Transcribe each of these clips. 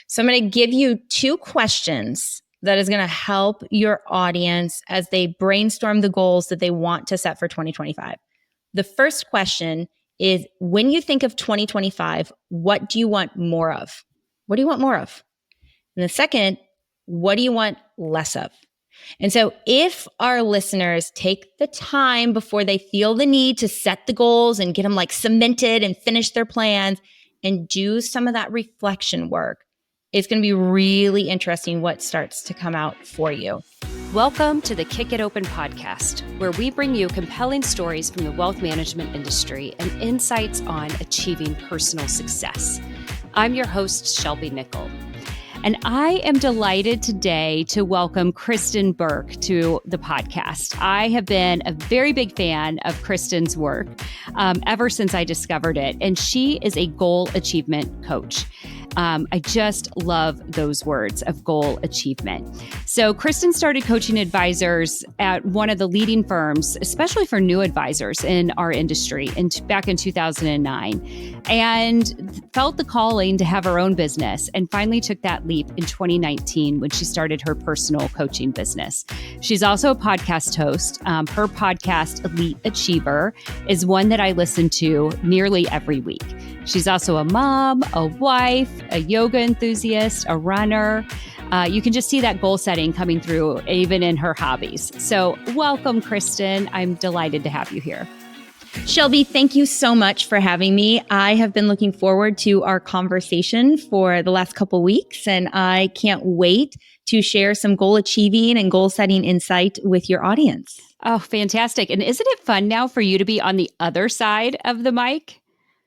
So I'm going to give you 2 questions that is going to help your audience as they brainstorm the goals that they want to set for 2025. The first question is, when you think of 2025, what do you want more of? What do you want more of? And the second, what do you want less of? And so if our listeners take the time before they feel the need to set the goals and get them like cemented and finish their plans and do some of that reflection work, it's going to be really interesting what starts to come out for you. Welcome to the Kick It Open podcast, where we bring you compelling stories from the wealth management industry and insights on achieving personal success. I'm your host, Shelby Nichol. And I am delighted today to welcome Kristin Burke to the podcast. I have been a very big fan of Kristin's work ever since I discovered it. And she is a goal achievement coach. I just love those words of goal achievement. So Kristin started coaching advisors at one of the leading firms, especially for new advisors in our industry, back in 2009, and felt the calling to have her own business, and finally took that leap in 2019 when she started her personal coaching business. She's also a podcast host. Her podcast, Elite Achiever, is one that I listen to nearly every week. She's also a mom, a wife, a yoga enthusiast, a runner. You can just see that goal setting coming through even in her hobbies. So welcome, Kristin. I'm delighted to have you here. Shelby, thank you so much for having me. I have been looking forward to our conversation for the last couple of weeks, and I can't wait to share some goal achieving and goal setting insight with your audience. Oh, fantastic. And isn't it fun now for you to be on the other side of the mic?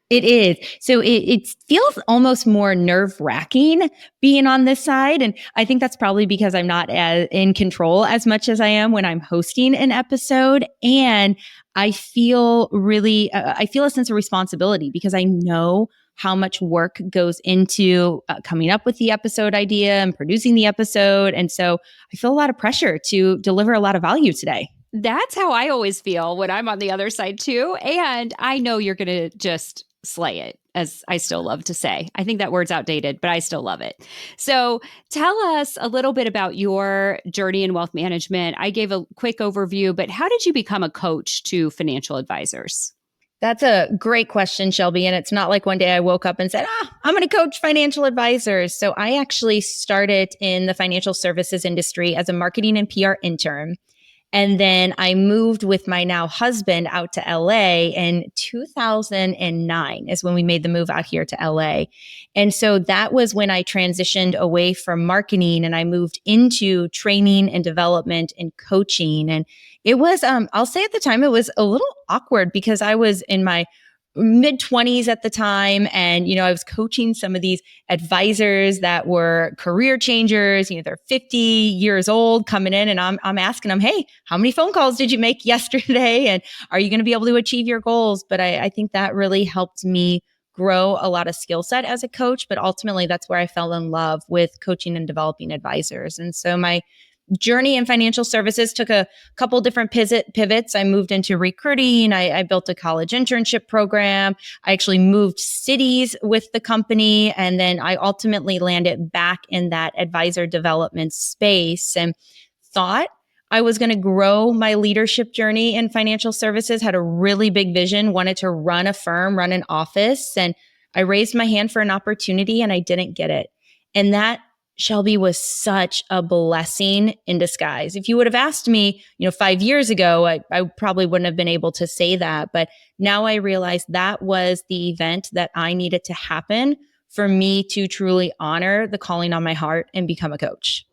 It is. So it feels almost more nerve-wracking being on this side. And I think that's probably because I'm not as in control as much as I am when I'm hosting an episode. And I feel I feel a sense of responsibility because I know how much work goes into coming up with the episode idea and producing the episode. And so I feel a lot of pressure to deliver a lot of value today. That's how I always feel when I'm on the other side too. And I know you're going to just slay it, as I still love to say. I think that word's outdated, but I still love it. So tell us a little bit about your journey in wealth management. I gave a quick overview, but how did you become a coach to financial advisors? That's a great question, Shelby. And it's not like one day I woke up and said, I'm going to coach financial advisors. So I actually started in the financial services industry as a marketing and PR intern. And then I moved with my now husband out to LA in 2009 is when we made the move out here to LA. And so that was when I transitioned away from marketing and I moved into training and development and coaching. And it was, I'll say at the time, it was a little awkward because I was in my mid-20s at the time. And, I was coaching some of these advisors that were career changers. They're 50 years old coming in and I'm asking them, hey, how many phone calls did you make yesterday? And are you going to be able to achieve your goals? But I think that really helped me grow a lot of skill set as a coach. But ultimately, that's where I fell in love with coaching and developing advisors. And so my journey in financial services took a couple different pivots. I moved into recruiting. I built a college internship program. I actually moved cities with the company. And then I ultimately landed back in that advisor development space and thought I was going to grow my leadership journey in financial services, had a really big vision, wanted to run a firm, run an office. And I raised my hand for an opportunity and I didn't get it. And that, Shelby, was such a blessing in disguise. If you would have asked me, 5 years ago, I probably wouldn't have been able to say that. But now I realize that was the event that I needed to happen for me to truly honor the calling on my heart and become a coach.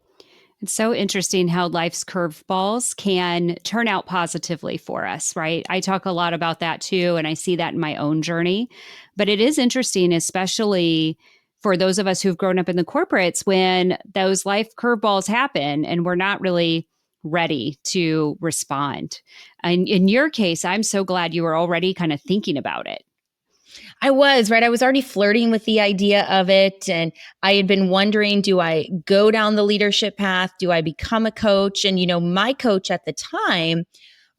It's so interesting how life's curveballs can turn out positively for us, right? I talk a lot about that too, and I see that in my own journey. But it is interesting, especially for those of us who've grown up in the corporates, when those life curveballs happen and we're not really ready to respond. And in your case, I'm so glad you were already kind of thinking about it. I was, right? I was already flirting with the idea of it. And I had been wondering, do I go down the leadership path? Do I become a coach? And, my coach at the time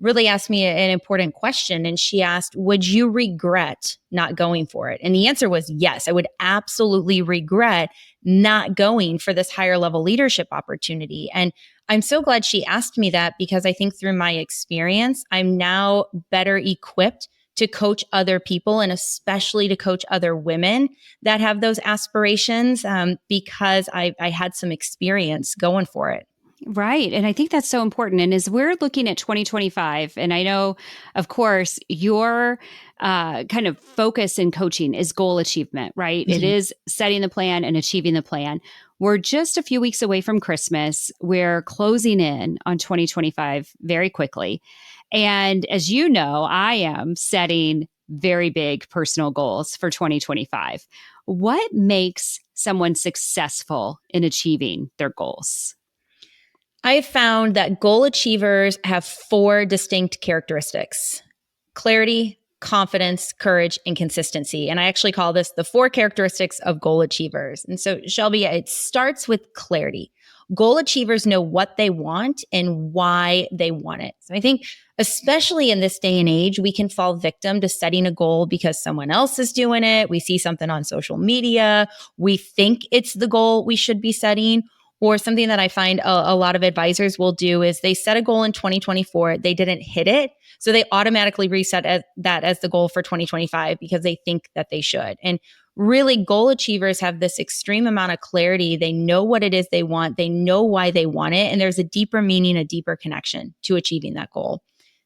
really asked me an important question. And she asked, would you regret not going for it? And the answer was yes, I would absolutely regret not going for this higher level leadership opportunity. And I'm so glad she asked me that, because I think through my experience, I'm now better equipped to coach other people, and especially to coach other women that have those aspirations, because I had some experience going for it. Right. And I think that's so important. And as we're looking at 2025, and I know, of course, your kind of focus in coaching is goal achievement, right? It is setting the plan and achieving the plan. We're just a few weeks away from Christmas. We're closing in on 2025 very quickly. And as you know, I am setting very big personal goals for 2025. What makes someone successful in achieving their goals? I've found that goal achievers have 4 distinct characteristics: clarity, confidence, courage, and consistency. And I actually call this the 4 characteristics of goal achievers. And so, Shelby, it starts with clarity. Goal achievers know what they want and why they want it. So I think, especially in this day and age, we can fall victim to setting a goal because someone else is doing it. We see something on social media. We think it's the goal we should be setting. Or something that I find a lot of advisors will do is they set a goal in 2024, they didn't hit it, so they automatically reset that as the goal for 2025 because they think that they should. And really, goal achievers have this extreme amount of clarity. They know what it is they want, they know why they want it, and there's a deeper meaning, a deeper connection to achieving that goal.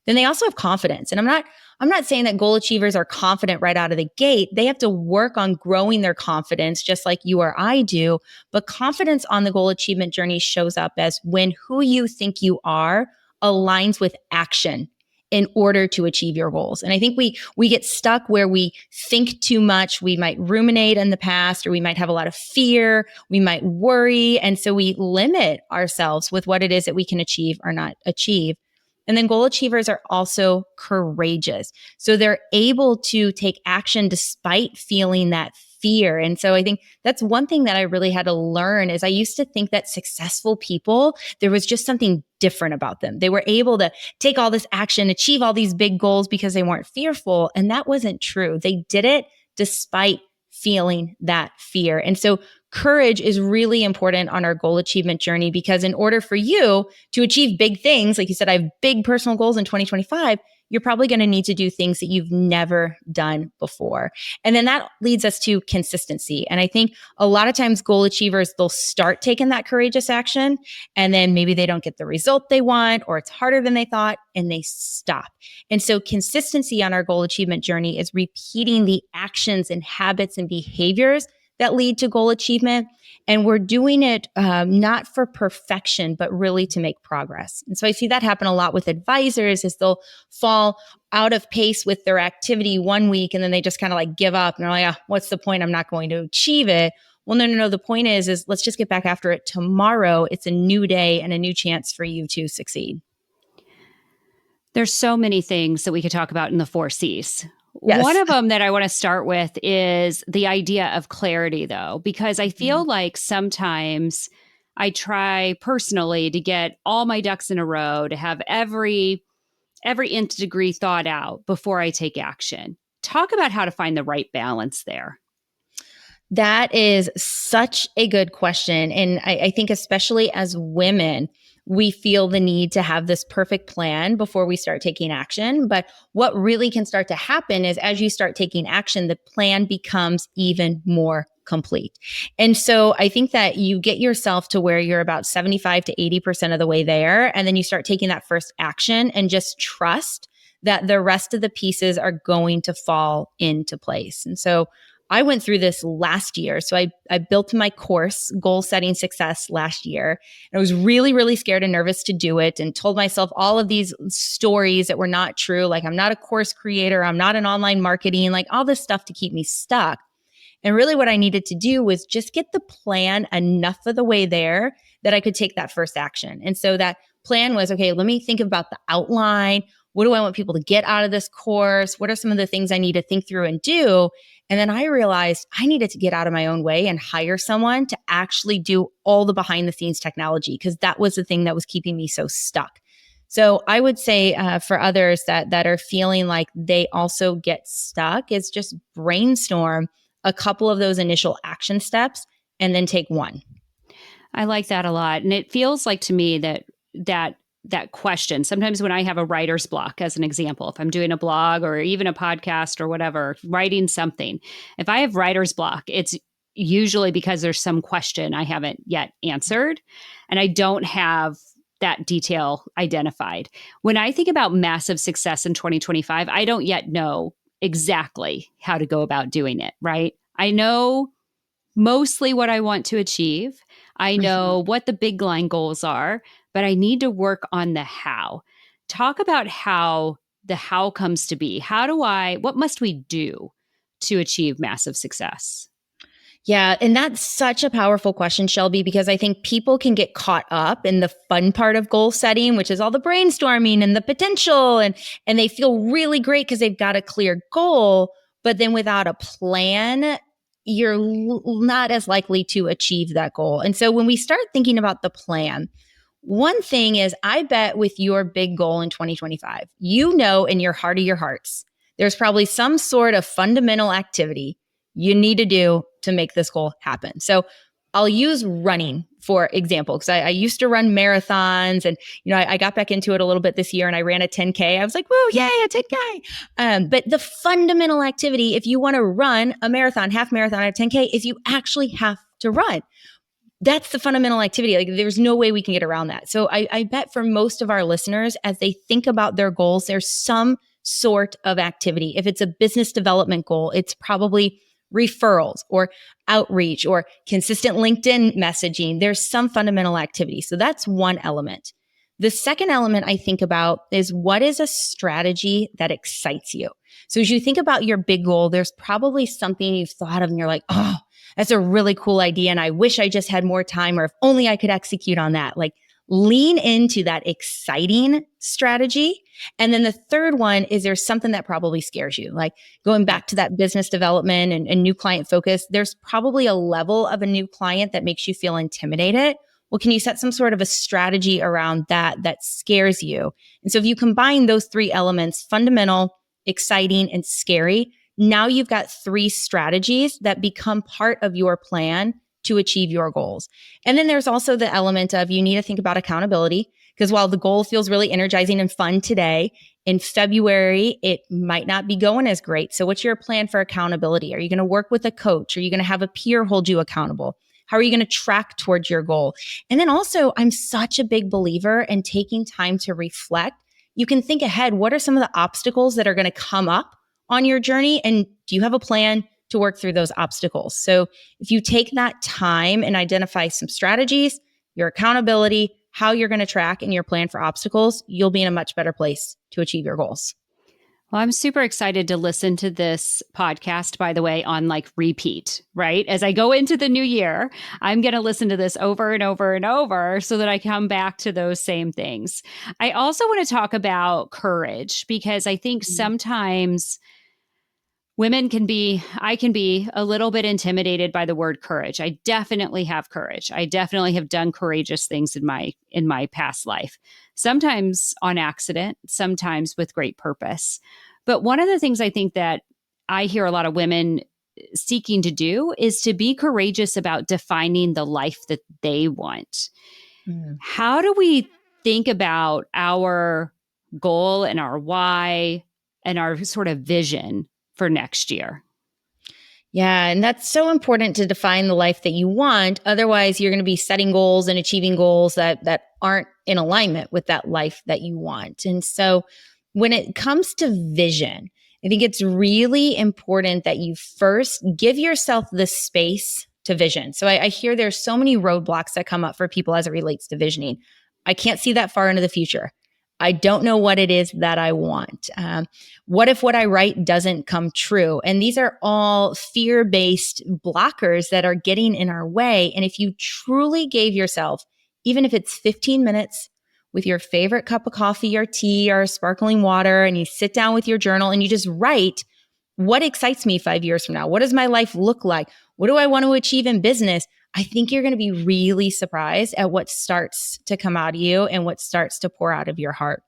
Then they also have confidence. And I'm not saying that goal achievers are confident right out of the gate. They have to work on growing their confidence just like you or I do. But confidence on the goal achievement journey shows up as when who you think you are aligns with action in order to achieve your goals. And I think we get stuck where we think too much. We might ruminate in the past, or we might have a lot of fear. We might worry. And so we limit ourselves with what it is that we can achieve or not achieve. And then goal achievers are also courageous. So they're able to take action despite feeling that fear. And so I think that's one thing that I really had to learn is I used to think that successful people, there was just something different about them. They were able to take all this action, achieve all these big goals because they weren't fearful. And that wasn't true. They did it despite feeling that fear. And so courage is really important on our goal achievement journey, because in order for you to achieve big things, like you said, I have big personal goals in 2025, you're probably going to need to do things that you've never done before. And then that leads us to consistency. And I think a lot of times goal achievers, they'll start taking that courageous action, and then maybe they don't get the result they want, or it's harder than they thought, and they stop. And so consistency on our goal achievement journey is repeating the actions and habits and behaviors that lead to goal achievement. And we're doing it not for perfection, but really to make progress. And so I see that happen a lot with advisors, is they'll fall out of pace with their activity one week, and then they just kind of like give up. And they're like, what's the point? I'm not going to achieve it. Well, no. The point is let's just get back after it tomorrow. It's a new day and a new chance for you to succeed. There's so many things that we could talk about in the 4 C's. Yes. One of them that I want to start with is the idea of clarity, though, because I feel like sometimes I try personally to get all my ducks in a row, to have every nth degree thought out before I take action. Talk about how to find the right balance there. That is such a good question. And I think especially as women, we feel the need to have this perfect plan before we start taking action. But what really can start to happen is as you start taking action, the plan becomes even more complete. And so I think that you get yourself to where you're about 75 to 80% of the way there. And then you start taking that first action and just trust that the rest of the pieces are going to fall into place. And so I went through this last year. So I built my course, Goal Setting Success, last year. And I was really, really scared and nervous to do it, and told myself all of these stories that were not true. Like, I'm not a course creator. I'm not in online marketing, like all this stuff to keep me stuck. And really what I needed to do was just get the plan enough of the way there that I could take that first action. And so that plan was, okay, let me think about the outline. What do I want people to get out of this course? What are some of the things I need to think through and do? And then I realized I needed to get out of my own way and hire someone to actually do all the behind the scenes technology, because that was the thing that was keeping me so stuck. So I would say for others that are feeling like they also get stuck is just brainstorm a couple of those initial action steps and then take one. I like that a lot. And it feels like to me that question, sometimes when I have a writer's block, as an example, if I'm doing a blog or even a podcast or whatever, writing something, if I have writer's block, it's usually because there's some question I haven't yet answered and I don't have that detail identified. When I think about massive success in 2025, I don't yet know exactly how to go about doing it, right? I know mostly what I want to achieve. I know what the big line goals are, but I need to work on the how. Talk about how the how comes to be. What must we do to achieve massive success? Yeah. And that's such a powerful question, Shelby, because I think people can get caught up in the fun part of goal setting, which is all the brainstorming and the potential. And they feel really great because they've got a clear goal. But then without a plan, you're not as likely to achieve that goal. And so when we start thinking about the plan, one thing is, I bet with your big goal in 2025, you know, in your heart of your hearts, there's probably some sort of fundamental activity you need to do to make this goal happen. So I'll use running for example, because I used to run marathons and, I got back into it a little bit this year and I ran a 10K. I was like, whoa, yay, a 10K. But the fundamental activity, if you want to run a marathon, half marathon, a 10K, is you actually have to run. That's the fundamental activity. Like there's no way we can get around that. So I bet for most of our listeners, as they think about their goals, there's some sort of activity. If it's a business development goal, it's probably referrals or outreach or consistent LinkedIn messaging. There's some fundamental activity. So that's one element. The second element I think about is, what is a strategy that excites you? So as you think about your big goal, there's probably something you've thought of and you're like, oh, that's a really cool idea. And I wish I just had more time, or if only I could execute on that. Like, lean into that exciting strategy. And then the third one is, there's something that probably scares you. Like going back to that business development and new client focus, there's probably a level of a new client that makes you feel intimidated. Well, can you set some sort of a strategy around that scares you? And so if you combine those three elements, fundamental, exciting, and scary, now you've got three strategies that become part of your plan to achieve your goals. And then there's also the element of, you need to think about accountability, because while the goal feels really energizing and fun today, in February, it might not be going as great. So what's your plan for accountability? Are you going to work with a coach? Are you going to have a peer hold you accountable? How are you going to track towards your goal? And then also, I'm such a big believer in taking time to reflect. You can think ahead. What are some of the obstacles that are going to come up on your journey? And do you have a plan to work through those obstacles? So if you take that time and identify some strategies, your accountability, how you're going to track, and your plan for obstacles, you'll be in a much better place to achieve your goals. Well, I'm super excited to listen to this podcast, by the way, on like repeat, right? As I go into the new year, I'm going to listen to this over and over and over so that I come back to those same things. I also want to talk about courage, because I think sometimes I can be a little bit intimidated by the word courage. I definitely have courage. I definitely have done courageous things in my past life. Sometimes on accident, sometimes with great purpose. But one of the things I think that I hear a lot of women seeking to do is to be courageous about defining the life that they want. How do we think about our goal and our why and our sort of vision for next year? Yeah, and that's so important to define the life that you want. Otherwise, you're going to be setting goals and achieving goals that aren't in alignment with that life that you want. And so when it comes to vision, I think it's really important that you first give yourself the space to vision. So I hear there's so many roadblocks that come up for people as it relates to visioning. I can't see that far into the future. I don't know what it is that I want. What if what I write doesn't come true? And these are all fear-based blockers that are getting in our way. And if you truly gave yourself, even if it's 15 minutes with your favorite cup of coffee or tea or sparkling water, and you sit down with your journal and you just write, what excites me 5 years from now? What does my life look like? What do I want to achieve in business? I think you're going to be really surprised at what starts to come out of you and what starts to pour out of your heart.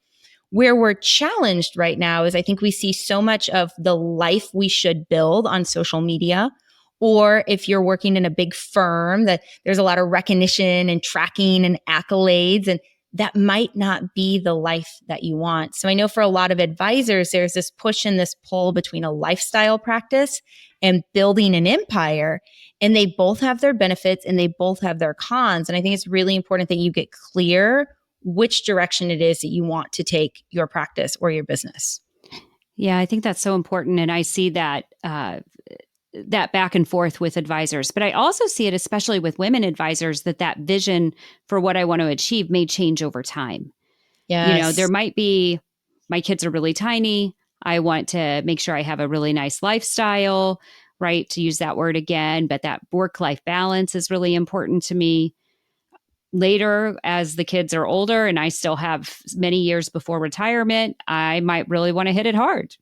Where we're challenged right now is I think we see so much of the life we should build on social media. Or if you're working in a big firm, that there's a lot of recognition and tracking and accolades, and that might not be the life that you want. So I know for a lot of advisors, there's this push and this pull between a lifestyle practice and building an empire. And they both have their benefits and they both have their cons. And I think it's really important that you get clear which direction it is that you want to take your practice or your business. Yeah, I think that's so important. And I see that that back and forth with advisors. But I also see it, especially with women advisors, that vision for what I want to achieve may change over time. Yes. There might be, my kids are really tiny. I want to make sure I have a really nice lifestyle, right? To use that word again, but that work-life balance is really important to me. Later, as the kids are older and I still have many years before retirement, I might really want to hit it hard.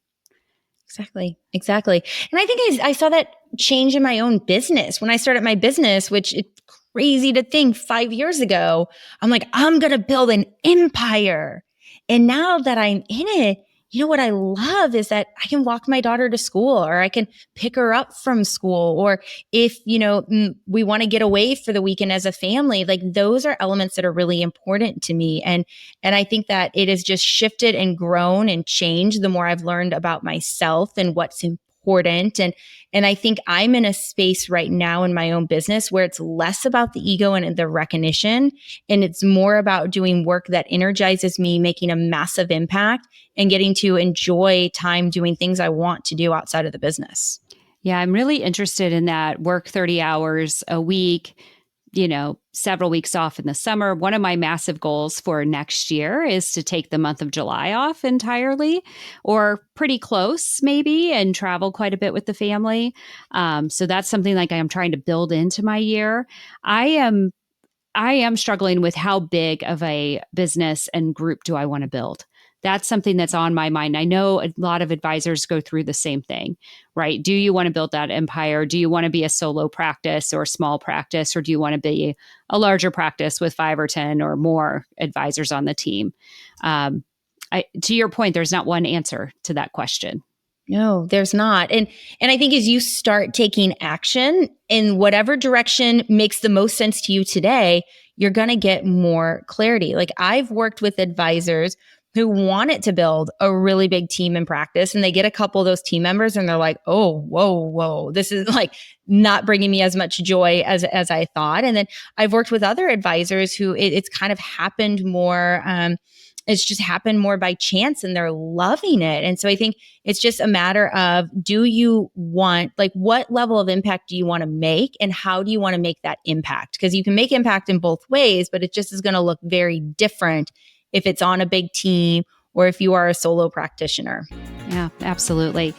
Exactly. And I think I saw that change in my own business. When I started my business, which it's crazy to think 5 years ago, I'm like, I'm going to build an empire. And now that I'm in it, what I love is that I can walk my daughter to school, or I can pick her up from school. Or if, we want to get away for the weekend as a family, like those are elements that are really important to me. And I think that it has just shifted and grown and changed the more I've learned about myself and what's important. And I think I'm in a space right now in my own business where it's less about the ego and the recognition, and it's more about doing work that energizes me, making a massive impact, and getting to enjoy time doing things I want to do outside of the business. Yeah, I'm really interested in that. Work 30 hours a week, several weeks off in the summer. One of my massive goals for next year is to take the month of July off entirely, or pretty close maybe, and travel quite a bit with the family. So that's something like I am trying to build into my year. I am struggling with how big of a business and group do I want to build. That's something that's on my mind. I know a lot of advisors go through the same thing, right? Do you want to build that empire? Do you want to be a solo practice or a small practice? Or do you want to be a larger practice with 5 or 10 or more advisors on the team? To your point, there's not one answer to that question. No, there's not. And I think as you start taking action in whatever direction makes the most sense to you today, you're going to get more clarity. Like I've worked with advisors who wanted to build a really big team in practice, and they get a couple of those team members and they're like, oh, whoa, this is like not bringing me as much joy as I thought. And then I've worked with other advisors who it's kind of happened more, it's just happened more by chance and they're loving it. And so I think it's just a matter of, do you want, like, what level of impact do you want to make and how do you want to make that impact? Because you can make impact in both ways, but it just is going to look very different if it's on a big team or if you are a solo practitioner. Yeah, absolutely.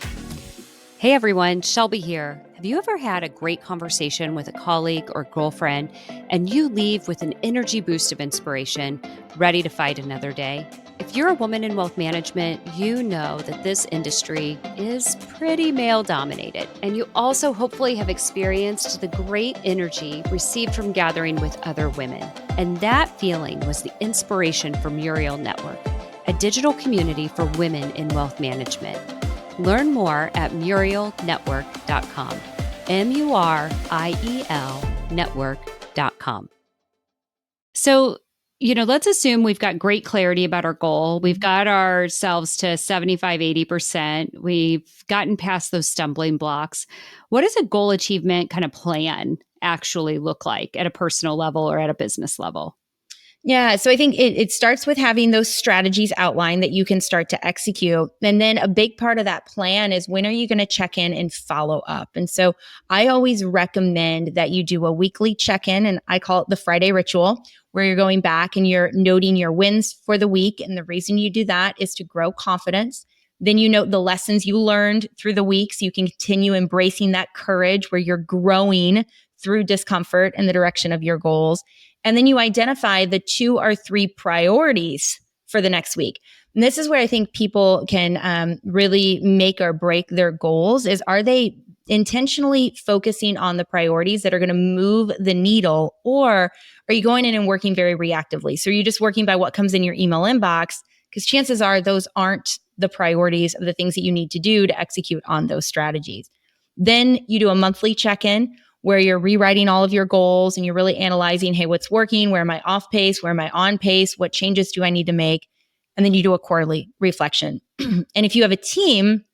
Hey everyone, Shelby here. Have you ever had a great conversation with a colleague or girlfriend and you leave with an energy boost of inspiration, ready to fight another day? If you're a woman in wealth management, you know that this industry is pretty male dominated. And you also hopefully have experienced the great energy received from gathering with other women. And that feeling was the inspiration for Muriel Network, a digital community for women in wealth management. Learn more at murielnetwork.com. MURIEL network.com. So, let's assume we've got great clarity about our goal. We've got ourselves to 75, 80%. We've gotten past those stumbling blocks. What does a goal achievement kind of plan actually look like at a personal level or at a business level? Yeah. So I think it starts with having those strategies outlined that you can start to execute. And then a big part of that plan is, when are you going to check in and follow up? And so I always recommend that you do a weekly check-in, and I call it the Friday ritual, where you're going back and you're noting your wins for the week. And the reason you do that is to grow confidence. Then you note the lessons you learned through the week so you can continue embracing that courage where you're growing through discomfort in the direction of your goals. And then you identify the 2 or 3 priorities for the next week. And this is where I think people can really make or break their goals is, are they intentionally focusing on the priorities that are going to move the needle? Or are you going in and working very reactively? So are you just working by what comes in your email inbox? Because chances are those aren't the priorities of the things that you need to do to execute on those strategies. Then you do a monthly check-in where you're rewriting all of your goals and you're really analyzing, hey, what's working? Where am I off pace? Where am I on pace? What changes do I need to make? And then you do a quarterly reflection. And if you have a team,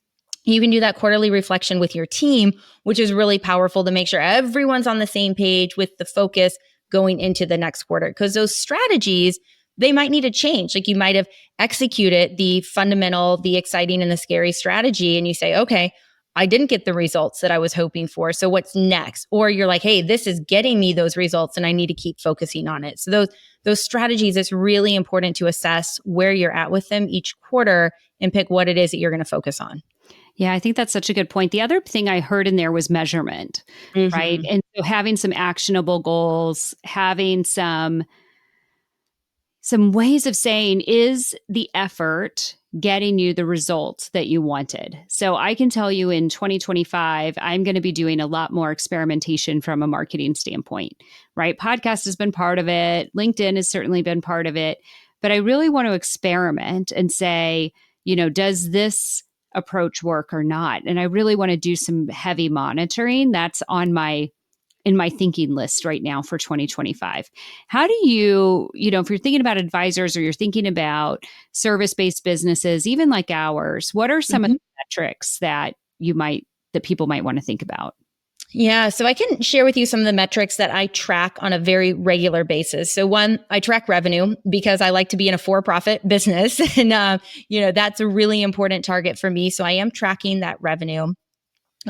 you can do that quarterly reflection with your team, which is really powerful to make sure everyone's on the same page with the focus going into the next quarter. Because those strategies, they might need to change. Like you might have executed the fundamental, the exciting, and the scary strategy, and you say, okay, I didn't get the results that I was hoping for. So what's next? Or you're like, hey, this is getting me those results and I need to keep focusing on it. So those strategies, it's really important to assess where you're at with them each quarter and pick what it is that you're going to focus on. Yeah, I think that's such a good point. The other thing I heard in there was measurement, right? And so having some actionable goals, having some ways of saying, is the effort getting you the results that you wanted? So I can tell you in 2025, I'm going to be doing a lot more experimentation from a marketing standpoint, right? Podcast has been part of it. LinkedIn has certainly been part of it. But I really want to experiment and say, does this approach work or not? And I really want to do some heavy monitoring. That's in my thinking list right now for 2025. How do you, if you're thinking about advisors or you're thinking about service-based businesses, even like ours, what are some of the metrics that people might want to think about? Yeah, so I can share with you some of the metrics that I track on a very regular basis. So one, I track revenue because I like to be in a for-profit business. And, that's a really important target for me. So I am tracking that revenue.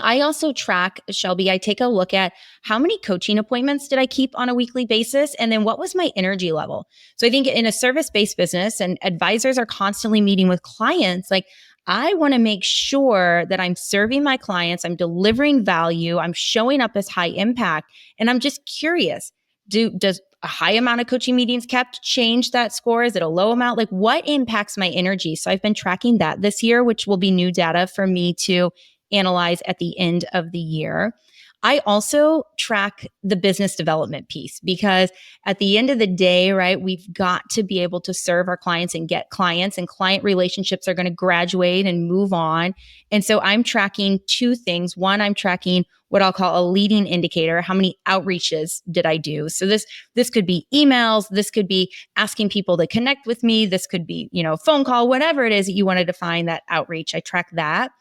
I also track, Shelby, I take a look at how many coaching appointments did I keep on a weekly basis? And then what was my energy level? So I think in a service-based business and advisors are constantly meeting with clients, like I want to make sure that I'm serving my clients, I'm delivering value, I'm showing up as high impact. And I'm just curious, does a high amount of coaching meetings kept change that score? Is it a low amount? Like what impacts my energy? So I've been tracking that this year, which will be new data for me to analyze at the end of the year. I also track the business development piece because at the end of the day, right, we've got to be able to serve our clients and get clients, and client relationships are going to graduate and move on. And so I'm tracking two things. One, I'm tracking what I'll call a leading indicator. How many outreaches did I do? So this could be emails. This could be asking people to connect with me. This could be, phone call, whatever it is that you want to define that outreach. I track that.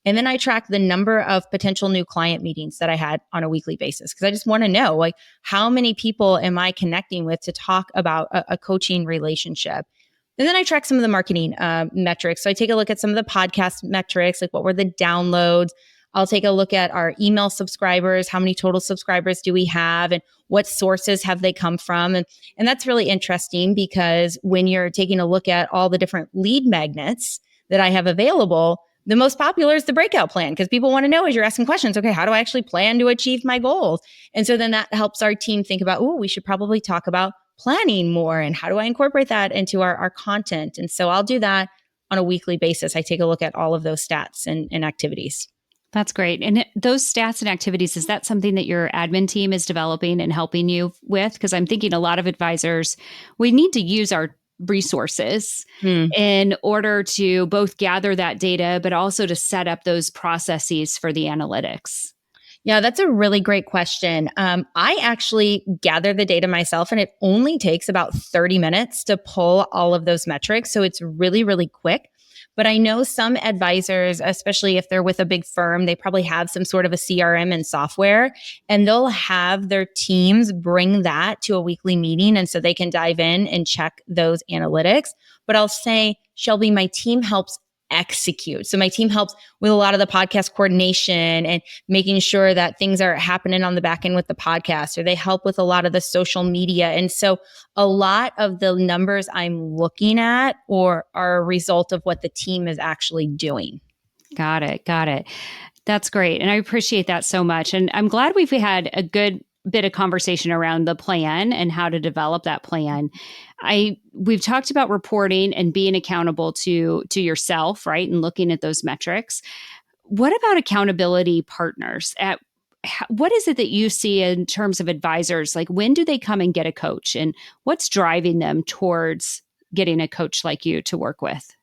And then I track the number of potential new client meetings that I had on a weekly basis because I just want to know, like, how many people am I connecting with to talk about a coaching relationship? And then I track some of the marketing metrics. So I take a look at some of the podcast metrics, like what were the downloads? I'll take a look at our email subscribers. How many total subscribers do we have? And what sources have they come from? And that's really interesting because when you're taking a look at all the different lead magnets that I have available, the most popular is the breakout plan because people want to know as you're asking questions, okay, how do I actually plan to achieve my goals? And so then that helps our team think about, we should probably talk about planning more and how do I incorporate that into our content? And so I'll do that on a weekly basis. I take a look at all of those stats and activities. That's great. And those stats and activities, is that something that your admin team is developing and helping you with? Because I'm thinking a lot of advisors, we need to use our resources in order to both gather that data, but also to set up those processes for the analytics. Yeah, that's a really great question. I actually gather the data myself, and it only takes about 30 minutes to pull all of those metrics. So it's really, really quick. But I know some advisors, especially if they're with a big firm, they probably have some sort of a CRM and software, and they'll have their teams bring that to a weekly meeting. And so they can dive in and check those analytics. But I'll say, Shelby, my team helps execute. So my team helps with a lot of the podcast coordination and making sure that things are happening on the back end with the podcast, or they help with a lot of the social media. And so a lot of the numbers I'm looking at are a result of what the team is actually doing. Got it. That's great. And I appreciate that so much. And I'm glad we've had a good bit of conversation around the plan and how to develop that plan. We've talked about reporting and being accountable to yourself, right? And looking at those metrics. What about accountability partners? What is it that you see in terms of advisors? Like, when do they come and get a coach, and what's driving them towards getting a coach like you to work with?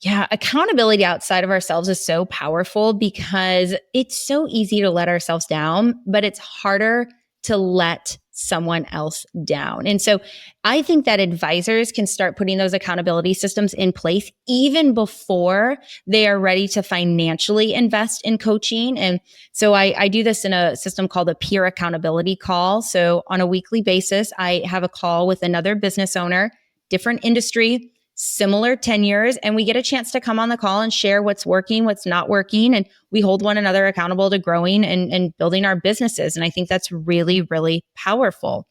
Yeah, accountability outside of ourselves is so powerful because it's so easy to let ourselves down, but it's harder to let someone else down. And so I think that advisors can start putting those accountability systems in place even before they are ready to financially invest in coaching. And so I do this in a system called a peer accountability call. So on a weekly basis, I have a call with another business owner, different industry, similar tenures, and we get a chance to come on the call and share what's working, what's not working, and we hold one another accountable to growing and building our businesses. And I think that's really, really powerful.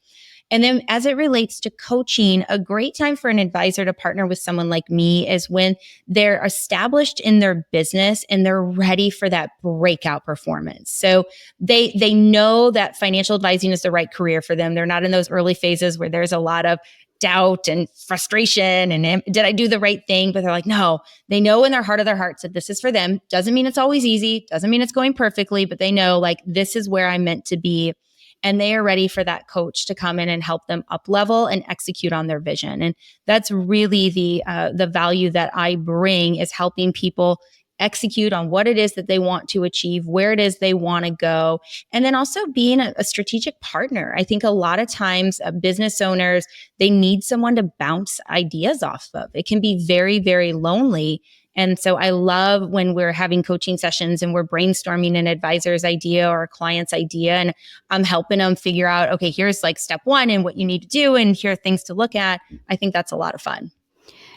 And then as it relates to coaching, a great time for an advisor to partner with someone like me is when they're established in their business and they're ready for that breakout performance. So they know that financial advising is the right career for them. They're not in those early phases where there's a lot of doubt and frustration and did I do the right thing? But they're like, no, they know in their heart of their hearts that this is for them. Doesn't mean it's always easy. Doesn't mean it's going perfectly, but they know like this is where I'm meant to be. And they are ready for that coach to come in and help them up level and execute on their vision. And that's really the value that I bring, is helping people execute on what it is that they want to achieve, where it is they want to go, and then also being a strategic partner. I think a lot of times business owners, they need someone to bounce ideas off of. It can be very, very lonely. And so I love when we're having coaching sessions and we're brainstorming an advisor's idea or a client's idea, and I'm helping them figure out, okay, here's like step one and what you need to do, and here are things to look at. I think that's a lot of fun.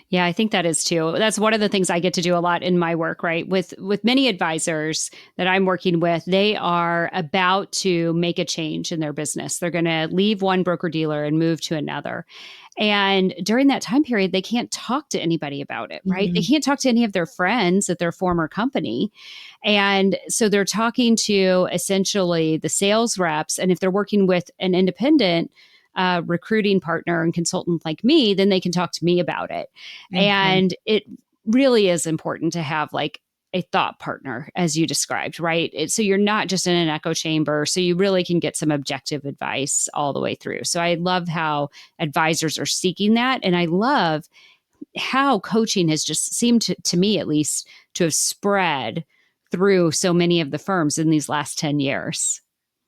Yeah, I think that is too. That's one of the things I get to do a lot in my work, right? With many advisors that I'm working with, they are about to make a change in their business. They're going to leave one broker dealer and move to another. And during that time period, they can't talk to anybody about it, right? Mm-hmm. They can't talk to any of their friends at their former company. And so they're talking to essentially the sales reps. And if they're working with an independent recruiting partner and consultant like me, then they can talk to me about it. Mm-hmm. And it really is important to have like a thought partner, as you described, right? So you're not just in an echo chamber. So you really can get some objective advice all the way through. So I love how advisors are seeking that. And I love how coaching has just seemed to me, at least, to have spread through so many of the firms in these last 10 years.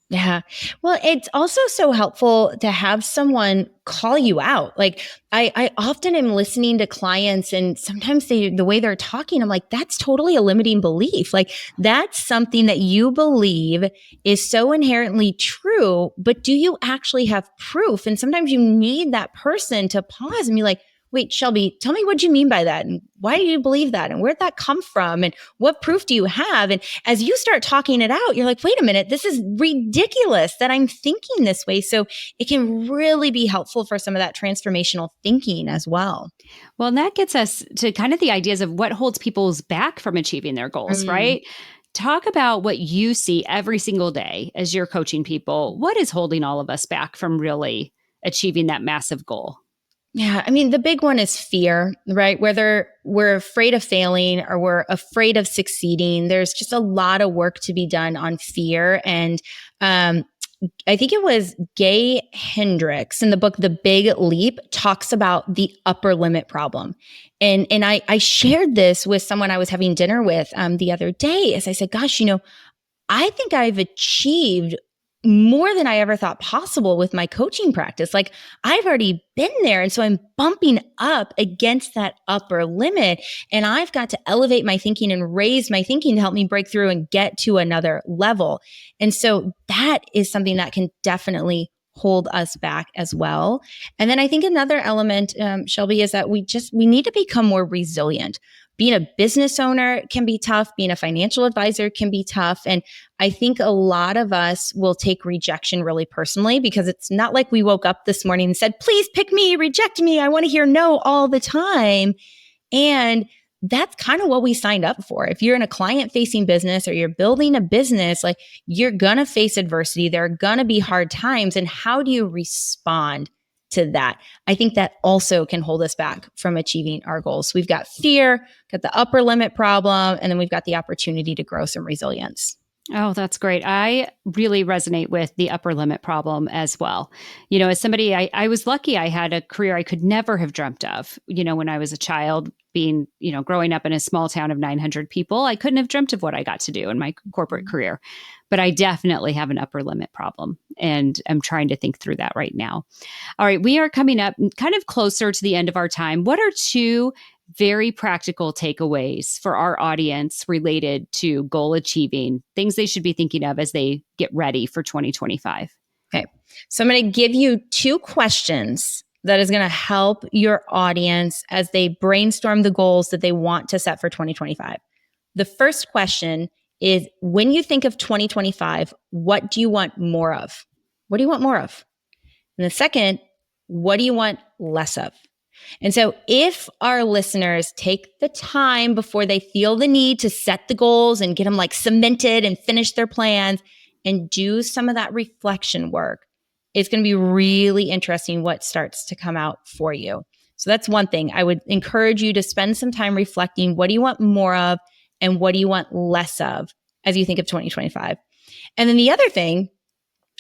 Yeah. Well, it's also so helpful to have someone call you out. Like I often am listening to clients, and sometimes the way they're talking, I'm like, that's totally a limiting belief. Like that's something that you believe is so inherently true, but do you actually have proof? And sometimes you need that person to pause and be like, wait, Shelby, tell me what you mean by that. And why do you believe that? And where'd that come from? And what proof do you have? And as you start talking it out, you're like, wait a minute, this is ridiculous that I'm thinking this way. So it can really be helpful for some of that transformational thinking as well. Well, and that gets us to kind of the ideas of what holds people back from achieving their goals, right? Talk about what you see every single day as you're coaching people. What is holding all of us back from really achieving that massive goal? Yeah. I mean, the big one is fear, right? Whether we're afraid of failing or we're afraid of succeeding, there's just a lot of work to be done on fear. And I think it was Gay Hendricks in the book, The Big Leap, talks about the upper limit problem. And I shared this with someone I was having dinner with the other day, as I said, gosh, I think I've achieved more than I ever thought possible with my coaching practice. Like I've already been there. And so I'm bumping up against that upper limit, and I've got to elevate my thinking and raise my thinking to help me break through and get to another level. And so that is something that can definitely hold us back as well. And then I think another element, Shelby, is that we need to become more resilient. Being a business owner can be tough. Being a financial advisor can be tough. And I think a lot of us will take rejection really personally, because it's not like we woke up this morning and said, please pick me, reject me. I want to hear no all the time. And that's kind of what we signed up for. If you're in a client-facing business or you're building a business, like you're going to face adversity. There are going to be hard times. And how do you respond to that. I think that also can hold us back from achieving our goals. We've got fear, got the upper limit problem, and then we've got the opportunity to grow some resilience. Oh, that's great. I really resonate with the upper limit problem as well. You know, as somebody, I was lucky I had a career I could never have dreamt of. You know, when I was a child, being, growing up in a small town of 900 people, I couldn't have dreamt of what I got to do in my corporate career. But I definitely have an upper limit problem, and I'm trying to think through that right now. All right, we are coming up kind of closer to the end of our time. What are two very practical takeaways for our audience related to goal achieving, things they should be thinking of as they get ready for 2025? Okay. So I'm going to give you two questions that is going to help your audience as they brainstorm the goals that they want to set for 2025. The first question is, when you think of 2025, what do you want more of? What do you want more of? And the second, what do you want less of? And so if our listeners take the time before they feel the need to set the goals and get them like cemented and finish their plans and do some of that reflection work, it's going to be really interesting what starts to come out for you. So that's one thing. I would encourage you to spend some time reflecting, what do you want more of and what do you want less of as you think of 2025? And then the other thing,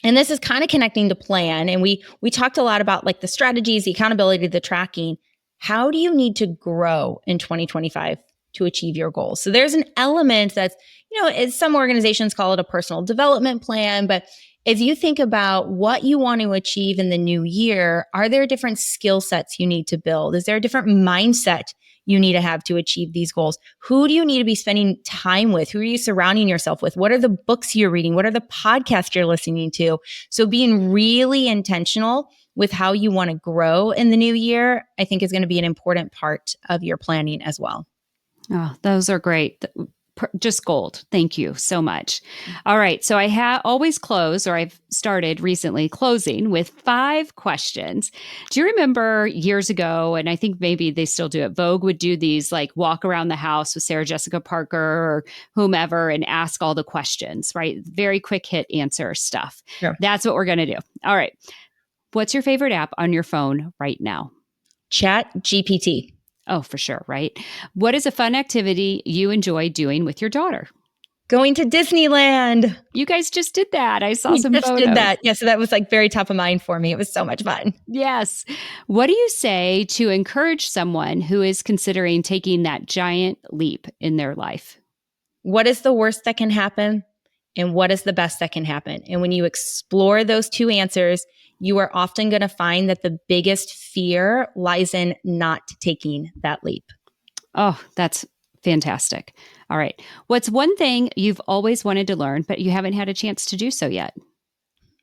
and this is kind of connecting to plan, and we talked a lot about like the strategies, the accountability, the tracking. How do you need to grow in 2025 to achieve your goals? So there's an element that's, some organizations call it a personal development plan, but if you think about what you want to achieve in the new year, are there different skill sets you need to build? Is there a different mindset you need to have to achieve these goals? Who do you need to be spending time with? Who are you surrounding yourself with? What are the books you're reading? What are the podcasts you're listening to? So being really intentional with how you want to grow in the new year, I think is going to be an important part of your planning as well. Oh, those are great. Just gold. Thank you so much. All right. So I always close, or I've started recently closing with 5 questions. Do you remember years ago, and I think maybe they still do it, Vogue would do these like walk around the house with Sarah Jessica Parker or whomever and ask all the questions, right? Very quick hit answer stuff. Sure. That's what we're going to do. All right. What's your favorite app on your phone right now? Chat GPT. Oh, for sure, right? What is a fun activity you enjoy doing with your daughter? Going to Disneyland. You guys just did that. I saw some photos. Did that. Yeah, so that was like very top of mind for me. It was so much fun. Yes. What do you say to encourage someone who is considering taking that giant leap in their life? What is the worst that can happen? And what is the best that can happen? And when you explore those two answers, you are often going to find that the biggest fear lies in not taking that leap. Oh, that's fantastic. All right. What's one thing you've always wanted to learn, but you haven't had a chance to do so yet?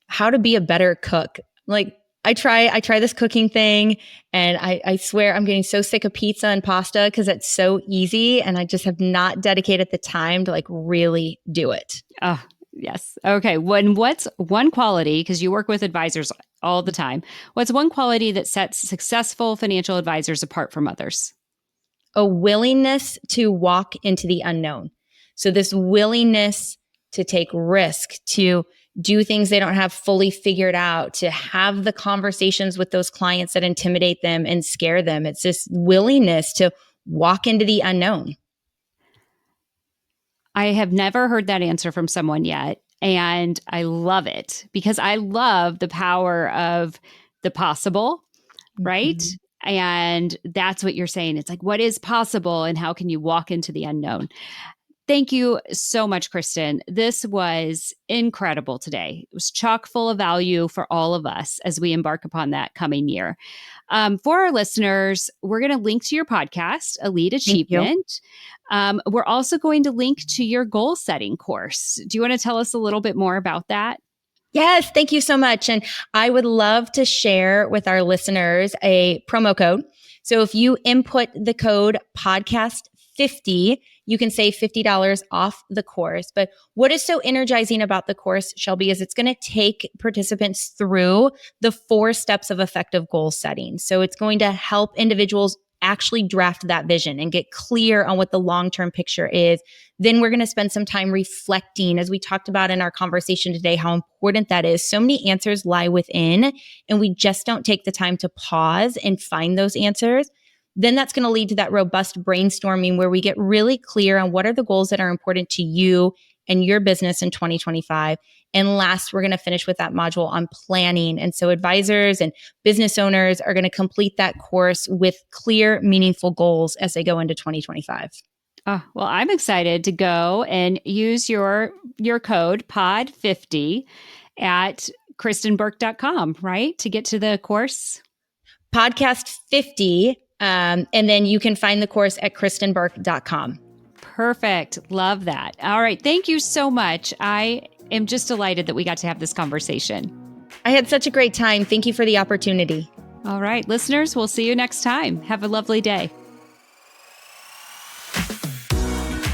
How to be a better cook. Like I try this cooking thing, and I swear I'm getting so sick of pizza and pasta because it's so easy, and I just have not dedicated the time to like really do it. Oh, yes. Okay. What's one quality, because you work with advisors all the time, what's one quality that sets successful financial advisors apart from others? A willingness to walk into the unknown. So this willingness to take risk, to do things they don't have fully figured out, to have the conversations with those clients that intimidate them and scare them. It's this willingness to walk into the unknown. I have never heard that answer from someone yet. And I love it because I love the power of the possible, right? Mm-hmm. And that's what you're saying. It's like, what is possible and how can you walk into the unknown? Thank you so much, Kristen. This was incredible today. It was chock full of value for all of us as we embark upon that coming year. For our listeners, we're going to link to your podcast, Elite Achievement. We're also going to link to your goal setting course. Do you want to tell us a little bit more about that? Yes, thank you so much. And I would love to share with our listeners a promo code. So if you input the code podcast50, you can save $50 off the course. But what is so energizing about the course, Shelby, is it's going to take participants through the 4 steps of effective goal setting. So it's going to help individuals actually draft that vision and get clear on what the long-term picture is. Then we're going to spend some time reflecting, as we talked about in our conversation today, how important that is. So many answers lie within, and we just don't take the time to pause and find those answers. Then that's going to lead to that robust brainstorming where we get really clear on what are the goals that are important to you and your business in 2025. And last, we're going to finish with that module on planning. And so advisors and business owners are going to complete that course with clear, meaningful goals as they go into 2025. Oh, well, I'm excited to go and use your code POD50 at KristinBurke.com, right? To get to the course. Podcast 50. And then you can find the course at KristinBurke.com. Perfect. Love that. All right. Thank you so much. I am just delighted that we got to have this conversation. I had such a great time. Thank you for the opportunity. All right, listeners, we'll see you next time. Have a lovely day.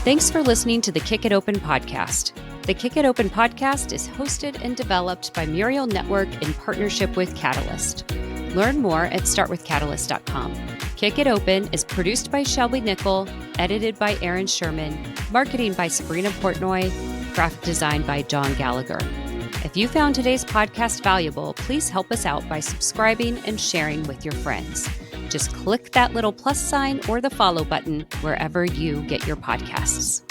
Thanks for listening to the Kick It Open podcast. The Kick It Open podcast is hosted and developed by Muriel Network in partnership with Catalyst. Learn more at startwithcatalyst.com. Kick It Open is produced by Shelby Nichol, edited by Aaron Sherman, marketing by Sabrina Portnoy, graphic design by John Gallagher. If you found today's podcast valuable, please help us out by subscribing and sharing with your friends. Just click that little plus sign or the follow button wherever you get your podcasts.